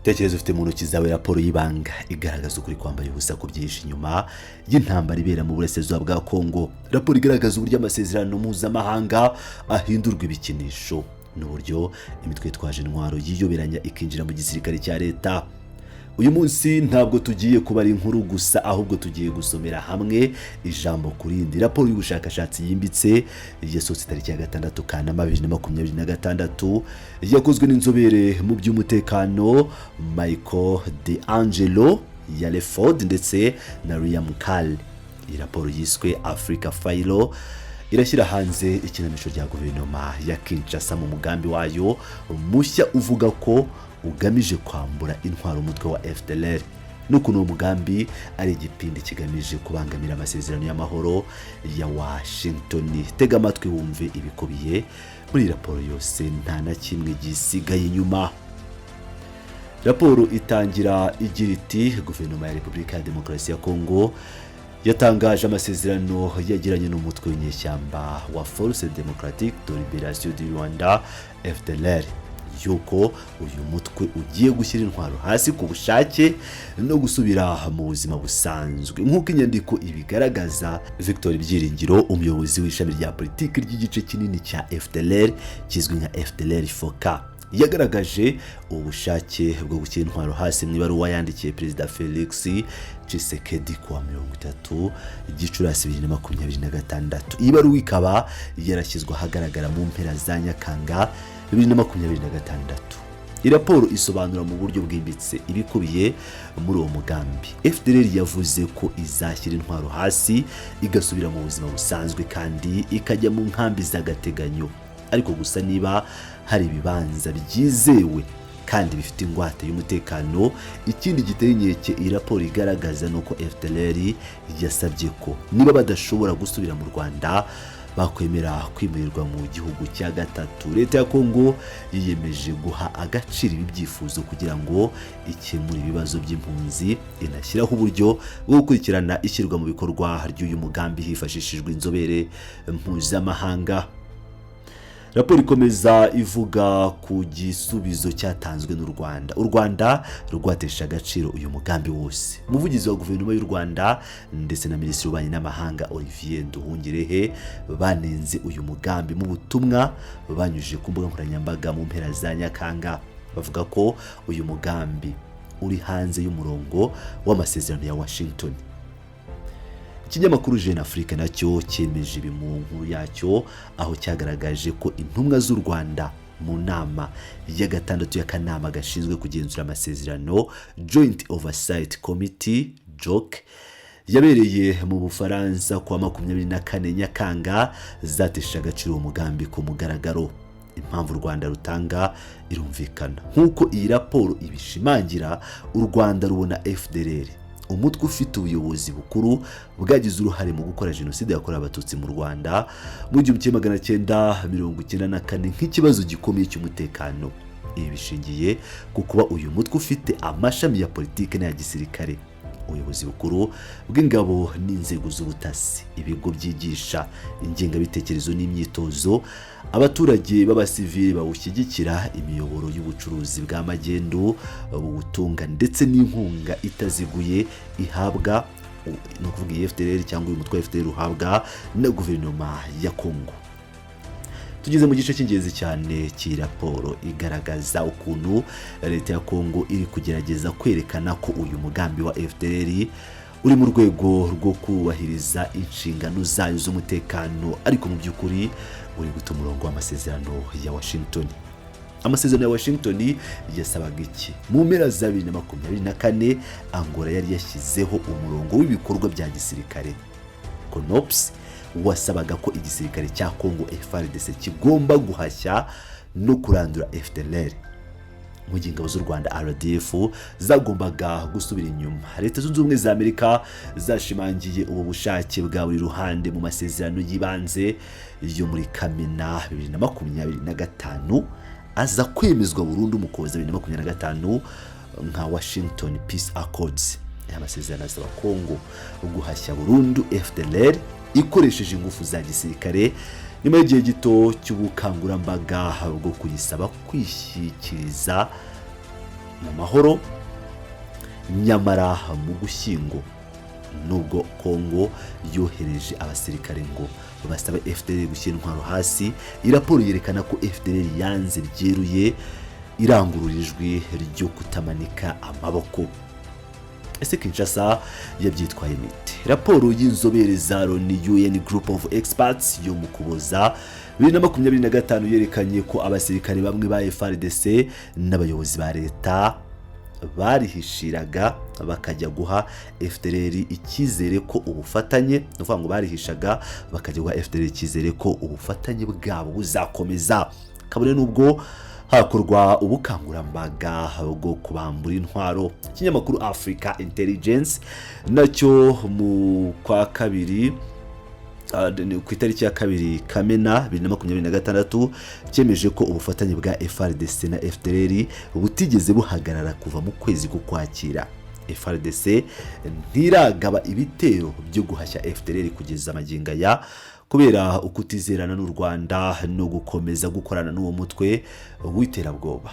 Tekereza ufite mu ntoki zawe raporo y'ibanga igaragaza ukuri kwambaye ubusa ku byihishe inyuma y'intambara ibera mu burasirazuba bwa Kongo. Raporo igaragaza uburyo amasezerano mpuzamahanga ahindurwa ibikinisho n'uburyo imitwe yitwaje intwaro yiyoberanya ikinjira mu gisirikare cya leta. Uyu munsi ntabwo tugiye kubara inkuru gusa, ahubwo tugiye gusomera hamwe ijambo kurindi raporo y'ubushakashatsi yimbitse yasohotse tariki ya 6 Kanama 2026 yakozwe n'inzobere mu by'umutekano Michael D'Angelo, Yaleford ndetse na Liam Kal. Iyi raporo yiswe Africa File irashyira hanze ikinamisho rya guverinoma ya Kinshasa mu mugambi wayo mushya uvuga ko ugamije kwambura intwaro umutwe wa FDLR. Nuko uwo mugambi ari igipindi kigamije kubangamira amasezerano y'amahoro ya Washington. Tega amatwi wumve ibikubiye muri raporo yose, nta na kimwe gisigaye inyuma. Raporo itangira igira iti guverinoma ya Repubulika ya Demokarasi ya Kongo yatangaje amasezerano yagiranye n'umutwe w'inyeshyamba wa Force Democratique de Libération du Rwanda FDLR yuko uyu mutwe ugiye gushyira intwaro hasi ku bushake no gusubira mu buzima busanzwe nk'uko inyandiko ibigaragaza. Victor Byiringiro, umuyobozi w'ishami rya politiki ry'igice kinini cya FDLR kizwi nka FDLR Foka, yagaragaje ubushake bwo gushyira intwaro hasi mu ibaruwa yandikiye Perezida Felix Tshisekedi kuwa 30 Gicurasi 2026. Iyi baruwa ikaba yarashyizwe ahagaragara mu mpera za Nyakanga 2026. Raporo isobanura mu buryo bwimbitse ibikubiye muri uwo mugambi. FDLR yavuze ko izashyira intwaro hasi igasubira mu buzima busanzwe kandi ikajya mu nkambi z'agateganyo, ariko gusa niba hari ibibanza byizewe kandi bifite ingwate y'umutekano. Ikindi giteye inkeke iyi raporo igaragaza nuko FDLR yasabye ko niba badashobora gusubira mu Rwanda bakwemera kwimurirwa mu gihugu cya gatatu. Leta ya Kongo yiyemeje guha agaciro ibi byifuzo kugira ngo ikemure ibibazo by'impunzi, inashyiraho uburyo bwo gukurikirana ishyirwa mu bikorwa ry'uyu mugambi hifashishijwe inzobere mpuzamahanga. Raporo ikomeza ivuga ku gisubizo cyatanzwe n'u Rwanda. U Rwanda rwatesha agaciro uyu mugambi wose. Umuvugizi wa guverinoma y'u Rwanda ndetse na Minisitiri w'Ububanyi n'Amahanga Olivier Nduhungirehe banenze uyu mugambi mu butumwa banyujije ku mbuga nkoranyambaga mu mpera za Nyakanga. Bavuga ko uyu mugambi uri hanze y'umurongo w'amasezerano ya Washington. Ikinyamakuru Jeune Afrique nacyo cyemeje ibi mu nkuru yacyo, aho cyagaragaje ko intumwa z'u Rwanda mu nama ya 6 y'akanama gashinzwe kugenzura amasezerano Joint Oversight Committee JOC yabereye mu Bufaransa kuwa 24 Nyakanga zatesha agaciro umugambi ku mugaragaro. Impamvu u Rwanda rutanga irumvikana. Nk'uko iyi raporo ibishimangira, u Rwanda rubona FDLR umutwe ufite ubuyobozi bukuru bwagize uruhare mu gukora jenoside yakorewe abatutsi mu Rwanda mu 1994 nk'ikibazo gikomeye cy'umutekano. Ibi bishingiye ku kuba uyu mutwe ufite amashami ya politiki n'aya gisirikare, ubuyobozi bukuru bw'ingabo n'inzego z'ubutasi, ibigo byigisha ingengabitekerezo n'imyitozo, abaturage b'abasivili bawushyigikira, imiyoboro y'ubucuruzi bw'amagendu ubutunga ndetse n'inkunga itaziguye ihabwa no kuvuga FDLR cyangwa uyu mutwe wa FDLR uhabwa na guverinoma ya Kongo. Tugeze mu gice cy'ingenzi cyane cy'i raporo igaragaza ukuntu leta ya Kongo iri kugerageza kwerekana ko uyu mugambi wa FDLR uri mu rwego rwo kubahiriza inshingano zayo z'umutekano, ariko mu by'ukuri uri guta umurongo w'amasezerano ya Washington. Amasezerano ya Washington yasabaga iki? Mu mpera za 2024 Angola yari yashyizeho umurongo w'ibikorwa bya gisirikare CONOPS wasabaga ko igisirikare cya Kongo FARDC kigomba guhashya no kurandura FDLR. Mu gihe ingabo z'u Rwanda RDF zagombaga gusubira inyuma. Leta zunze ubumwe za Amerika zashimangiye ubu bushake bwa buri ruhande mu masezerano y'ibanze yo muri Kamena 2025 aza kwemezwa burundu mu Ukuboza 2025 nka Washington Peace Accords. Aya masezerano asaba Kongo guhashya burundu FDLR ikoresheje ingufu za gisirikare nyuma y'igihe gito cy'ubukangurambaga bwo kuyisaba kwishyikiriza mu mahoro. Nyamara mu Gushyingo nubwo Kongo yohereje abasirikare ngo basaba FDLR gushyira intwaro hasi, iraporo yerekana ko FDLR yanze byeruye irangururijwe ryo kutamanika amaboko. Ese Kinshasa yabyitwaye mite? Raporo y'inzobere za Loni UN Group of Experts yo mu Kuboza 2025 yerekanye ko abasirikare bamwe ba FARDC n'abayobozi ba leta barihishiraga bakajya guha FDLR icyizere ko ubufatanye, uvuga ngo barihishaga bakajya guha FDLR icyizere ko ubufatanye bwabo buzakomeza, kabone nubwo hakorwa ubukangurambaga bwo kubambura intwaro. Ikinyamakuru Africa Intelligence nacyo mu kwa kabiri ku itariki ya 2 Kamena 2026 cyemeje ko ubufatanye bwa FARDC na FDLR butigeze buhagarara kuva mu kwezi k'Ukwakira. FARDC ntiragaba ibitero byo guhashya FDLR kugeza maginga ya kubera ukutizerana n'u Rwanda no gukomeza gukorana n'uwo mutwe w'iterabwoba.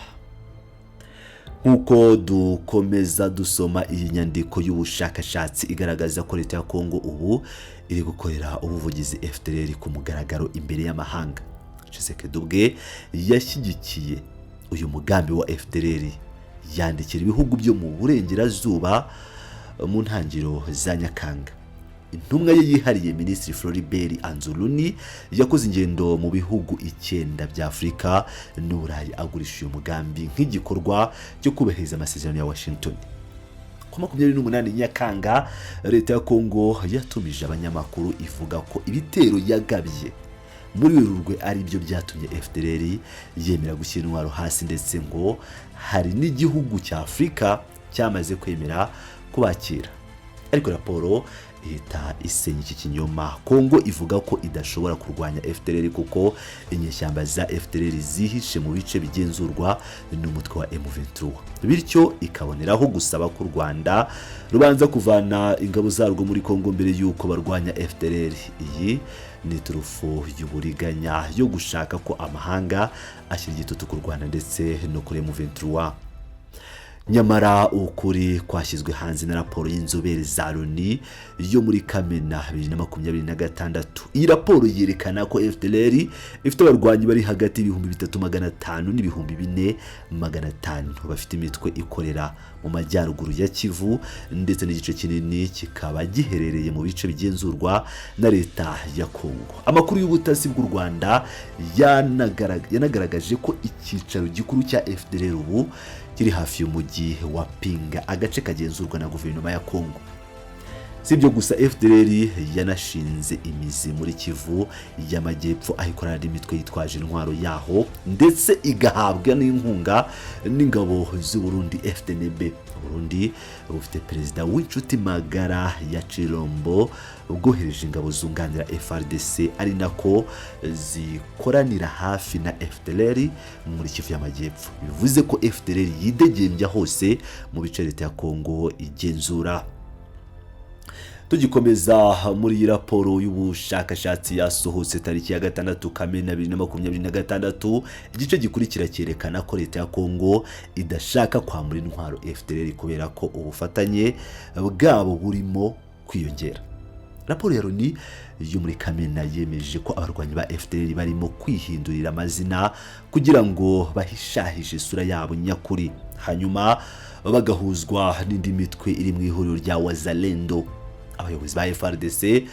Nkuko dukomeza dusoma iyi nyandiko y'ubushakashatsi igaragaza ko leta ya Kongo ubu iri gukorera ubuvugizi FDLR ku mugaragaro imbere y'amahanga. Tshisekedi ubwe yashyigikiye uyu mugambi wa FDLR, yandikira ibihugu byo mu burengerazuba mu ntangiro za Nyakanga. Intumwa ye yihariye Minisitiri Floribert Anzuluni yakoze ingendo mu bihugu 9 bya Afrika n'Uburayi agurisha uyu mugambi nk'igikorwa cyo kubahiriza amasezerano ya Washington. Ku 28 Nyakanga leta ya Kongo yatumije abanyamakuru ivuga ko ibitero yagabye muri Werurwe ari byo byatumye FDLR yemera gushyira intwaro hasi, ndetse ngo hari n'igihugu cya Afrika cyamaze kwemera kubakira. Ariko raporo ihita isenya iki kinyoma. Kongo ivuga ko idashobora kurwanya FDLR kuko inyeshyamba za FDLR zihishe mu bice bigenzurwa n'umutwe wa M23, bityo ikaboneraho gusaba ko Rwanda rubanza kuvana ingabo zarwo muri Kongo mbere yuko barwanya FDLR. Iyi ni turufu y'uburiganya yo gushaka ko amahanga ashyira igitutu ku Rwanda ndetse no kuri M23. Nyamara ukuri kwashyizwe hanze na raporo y'inzobere za Loni yo muri Kamena 2026. Iyi raporo yerekana ko FDLR ifite abarwanyi bari hagati y'ibihumbi 3500 n'ibihumbi 4500 bafite imitwe ikorera mu majyaruguru ya Kivu, ndetse n'igice kinini kikaba giherereye mu bice bigenzurwa na leta ya Kongo. Amakuru y'ubutasi bw'u Rwanda yanagaragaje ko icyicaro gikuru cya FDLR ubu kiri hafi y'umujyi wa Pinga, agace kagenzurwa na guverinoma ya Kongo. Sibyo gusa, FDLR yanashinze imizi muri Kivu y'Amajyepfo aho ikorana n'imitwe yitwaje intwaro yaho, ndetse igahabwa n'inkunga n'ingabo z'u Burundi FDNB. Burundi bufite perezida w'inshuti magara ya Chilombo ubwohereje ingabo zunganira FARDC, ari nako zikoranira hafi na FDLR muri Kivu y'Amajyepfo. Bivuze ko FDLR yidegembya hose mu bice leta ya Kongo igenzura. Tugikomeza muri iyi raporo y'ubushakashatsi yasohotse tariki ya 6 Kamena 2026, igice gikurikira cyerekana ko leta ya Kongo idashaka kwambura intwaro FDLR kubera ko ubufatanye bwabo burimo kwiyongera. Raporo ya Loni yo muri Kamena yemeje ko abarwanyi ba FDLR barimo kwihindurira amazina kugira ngo bahishahishe isura yabo nyakuri, hanyuma bagahuzwa n'indi mitwe iri mu ihuriro rya Wazalendo. Abayobozi ba FARDC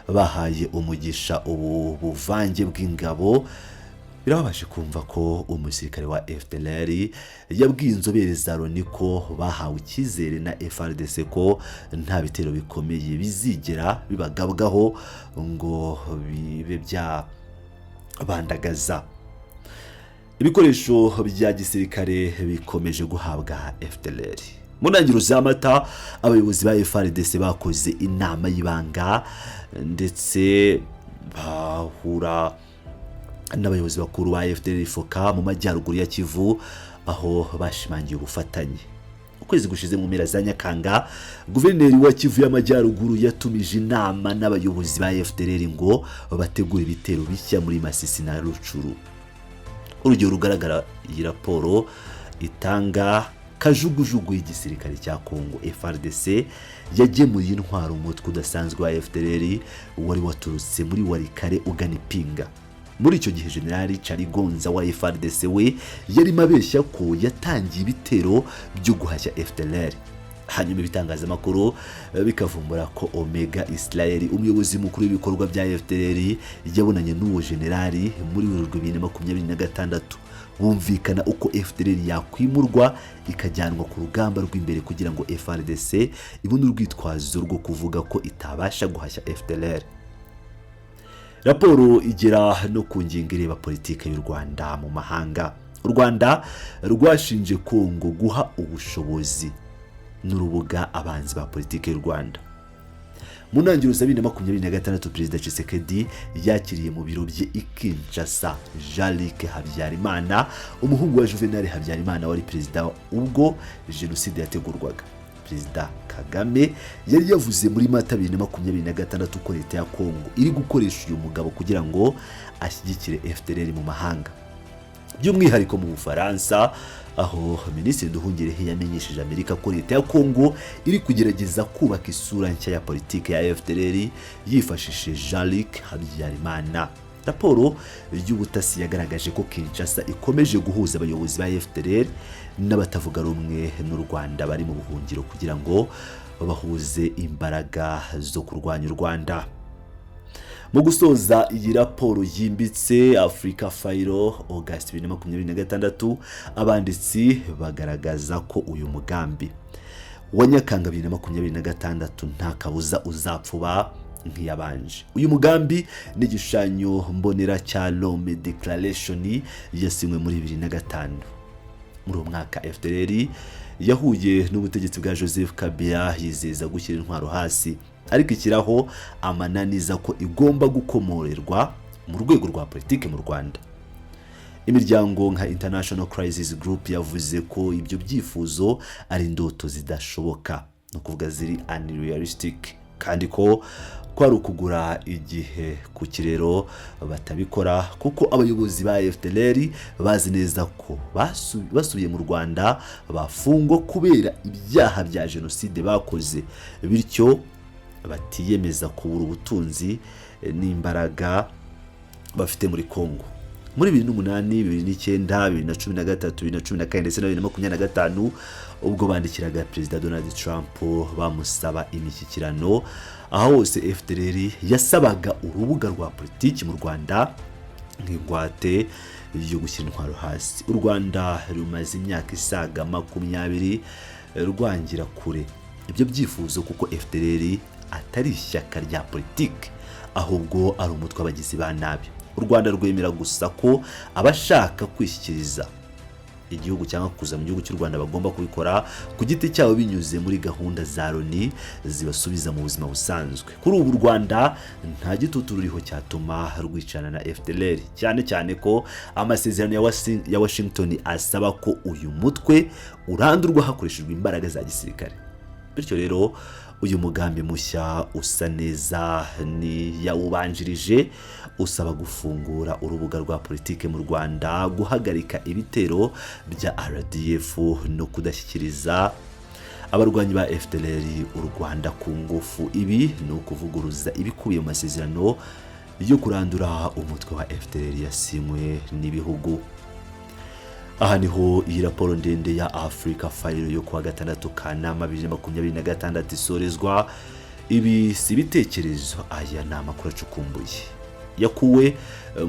bahaye umugisha ubu buvange bw'ingabo. Birababaje kumva ko umusirikare wa FDLR yabwiye inzobere za Loni ko bahawe icyizere na FARDC ko nta bitero bikomeye bizigera bibagabwaho ngo bibe bya bandagaza. Ibikoresho bya gisirikare bikomeje guhabwa FDLR. Mu ntangiriro z'Amata abayobozi ba FARDC bakoze inama y'ibanga ndetse bahura n'abayobozi bakuru ba FDLR foka mu majyaruguru ya Kivu aho bashimangiye ubufatanye. Ukwezi gushize mu mpera za Nyakanga, guverineri wa Kivu y'Amajyaruguru yatumije inama n'abayobozi ba FDLR ngo bategure ibitero bishya muri Masisi na Rucuru. Urugero rugaragara iyi raporo itanga kajugujugu y'igisirikare cya Kongo FARDC yagemuye intwaro umutwe udasanzwe wa FDLR wari waturutse muri Warikare ugana Ipinga. Muri icyo gihe General Charigonza wa FARDC we yari mabeshya ko yatangiye ibitero byo guhashya FDLR. Hanyuma ibitangazamakuru bikavumbura ko Omega Israel umuyobozi mukuru w'ibikorwa bya FDLR yabonanye n'uwo generali muri 2026 bumvikana uko FDLR yakwimurwa ikajyanwa ku rugamba rw'imbere kugira ngo FARDC ibone urwitwazo rwo kuvuga ko itabasha guhashya FDLR. Raporo igera no ku ngingo ireba politike y'u Rwanda mu mahanga. U Rwanda rwashinje Kongo guha ubushobozi n'urubuga abanzi ba politike y'u Rwanda. Mu ntangiriro za 2026 Perezida Tshisekedi yakiriye mu biro bye i Kinshasa Jean-Luc Habyarimana, umuhungu wa Juvenal Habyarimana wari perezida ubwo jenoside yategurwaga. Perezida Kagame yari yavuze muri Mata 2026 ko leta ya Kongo iri gukoresha uyu mugabo kugira ngo ashyigikire FDLR mu mahanga, by'umwihariko mu Bufaransa, aho Minisitiri Nduhungirehe yamenyesheje Amerika ko leta ya Kongo iri kugerageza kubaka isura nshya ya politike ya FDLR yifashishije Jean-Luc Habyarimana. Raporo y'ubutasi yagaragaje ko Kinshasa ikomeje guhuza abayobozi ba FDLR n'abatavuga rumwe n'u Rwanda bari mu buhungiro kugira ngo bahuze imbaraga zo kurwanya u Rwanda. Mu gusoza iyi raporo yimbitse Africa File August 2026, abanditsi bagaragaza ko uyu mugambi wa Nyakanga 2026 nta kabuza uzapfuba nk'iyabanje. Uyu mugambi ni igishushanyo mbonera cya Rome Declaration yasinywe muri 2005. Muri uwo mwaka FDLR yahuye n'ubutegetsi bwa Joseph Kabila yizeza gushyira intwaro hasi, ariko ikiraho amananiza ko igomba gukomorerwa mu rwego rwa politike mu Rwanda. Imiryango nka International Crisis Group yavuze ko ibyo byifuzo ari indoto zidashoboka, no kuvuga ziri unrealistic, kandi ko kwari ukugura igihe ku kirero batabikora, kuko abayobozi ba FDLR bazi neza ko basubiye mu Rwanda bafungwa kubera ibyaha bya jenoside bakoze, bityo batiyemeza kubura ubutunzi n'imbaraga bafite muri Kongo. Muri 2008, 2009, 2013, 2014 ndetse na 2025 ubwo bandikiraga Perezida Donald Trump bamusaba imishyikirano, aho hose FDLR yasabaga urubuga rwa politiki mu Rwanda nk'ingwate yo gushyira intwaro hasi. U Rwanda rumaze imyaka isaga 20 rwangira kure ibyo byifuzo, kuko FDLR atari ishyaka rya politiki, ahubwo ari umutwe w'abagizi ba nabi. U Rwanda rwemera gusa ko abashaka kwishyikiriza igihugu cyangwa kuza mu gihugu cy'u Rwanda bagomba kubikora ku giti cyabo binyuze muri gahunda za Loni zibasubiza mu buzima busanzwe. Kuri ubu u Rwanda nta gitutu ruriho cyatuma rwicana na FDLR, cyane cyane ko amasezerano ya Washington asaba ko uyu mutwe urandurwa hakoreshejwe imbaraga za gisirikare. Bityo rero uyu mugambi mushya usa neza ni yawubanjirije, usaba gufungura urubuga rwa politike mu Rwanda, guhagarika ibitero bya RDF no kudashyikiriza abarwanyi ba FDLR u Rwanda ku ngufu. Ibi ni ukuvuguruza ibikubiye mu masezerano yo kurandura umutwe wa FDLR yasinywe n'ibihugu. Aha niho iyi raporo ndende ya Africa File yo kuwa 6 Kanama 2026 isorezwa. Ibi si ibitekerezo, aya ni amakuru acukumbuye yakuwe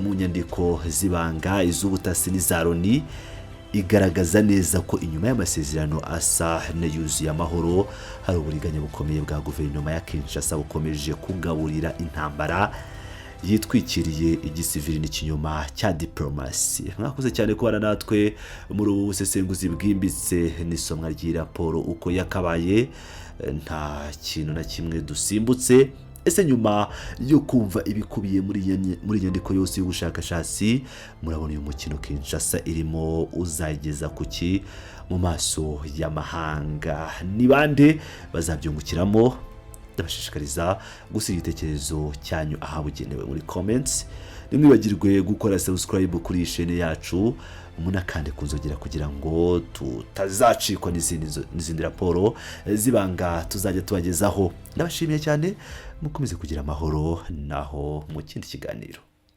mu nyandiko zibanga iz'ubutasi n'iza Loni, igaragaza neza ko inyuma y'amasezerano asa n'ayuzuye amahoro hari uburiganya bukomeye bwa guverinoma ya Kinshasa bukomeje kugaburira intambara yitwikiriye igisivili n'ikinyoma cya diplomasi. Mwakoze cyane kubana natwe muri ubu busesenguzi bwimbitse n'isomwa ry'iraporo uko yakabaye, nta kintu na kimwe dusimbutse. Ese nyuma yo kumva ibikubiye muri nyandiko yose y'ubushakashatsi, murabona uyu mukino Kinshasa irimo uzageza kuki mu maso y'amahanga? Ni bande bazabyungukiramo? Ndabashishikariza gusiga igitekerezo cyanyu ahabugenewe muri comments, nimwibagirwe gukora subscribe kuri chaîne yacu munakande kunzogera kugira ngo tutazacikwa n'izindi raporo z'ibanga tuzajya tubagezaho. Ndabashimiye cyane, mukomeze kugira amahoro naho mu kindi kiganiro.